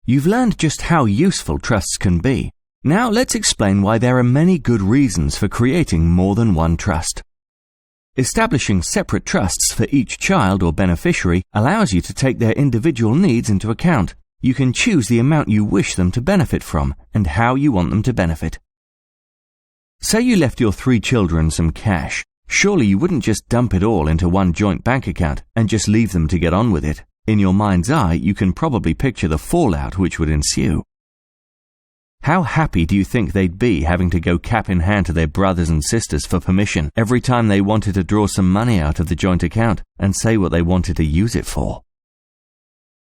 You've learned just how useful trusts can be. Now let's explain why there are many good reasons for creating more than one trust. Establishing separate trusts for each child or beneficiary allows you to take their individual needs into account. You can choose the amount you wish them to benefit from and how you want them to benefit. Say you left your 3 children some cash. Surely you wouldn't just dump it all into one joint bank account and just leave them to get on with it. In your mind's eye, you can probably picture the fallout which would ensue. How happy do you think they'd be having to go cap in hand to their brothers and sisters for permission every time they wanted to draw some money out of the joint account and say what they wanted to use it for?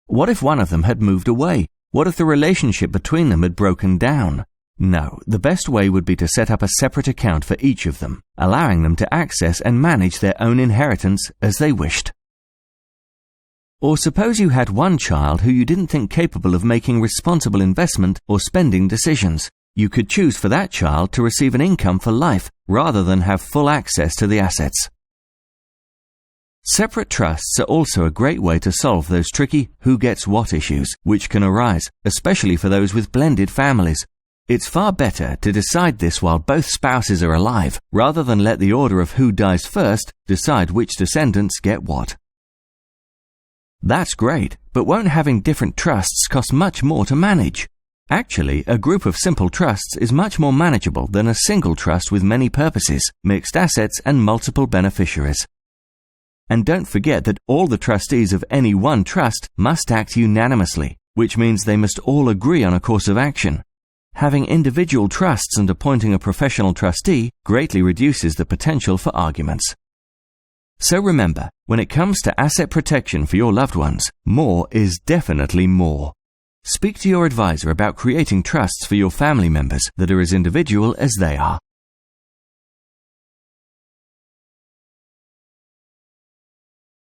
What if one of them had moved away? What if the relationship between them had broken down? No, the best way would be to set up a separate account for each of them, allowing them to access and manage their own inheritance as they wished. Or suppose you had one child who you didn't think capable of making responsible investment or spending decisions. You could choose for that child to receive an income for life rather than have full access to the assets. Separate trusts are also a great way to solve those tricky who gets what issues which can arise, especially for those with blended families. It's far better to decide this while both spouses are alive rather than let the order of who dies first decide which descendants get what. That's great, but won't having different trusts cost much more to manage? Actually, a group of simple trusts is much more manageable than a single trust with many purposes, mixed assets and multiple beneficiaries. And don't forget that all the trustees of any one trust must act unanimously, which means they must all agree on a course of action. Having individual trusts and appointing a professional trustee greatly reduces the potential for arguments. So remember, when it comes to asset protection for your loved ones, more is definitely more. Speak to your advisor about creating trusts for your family members that are as individual as they are.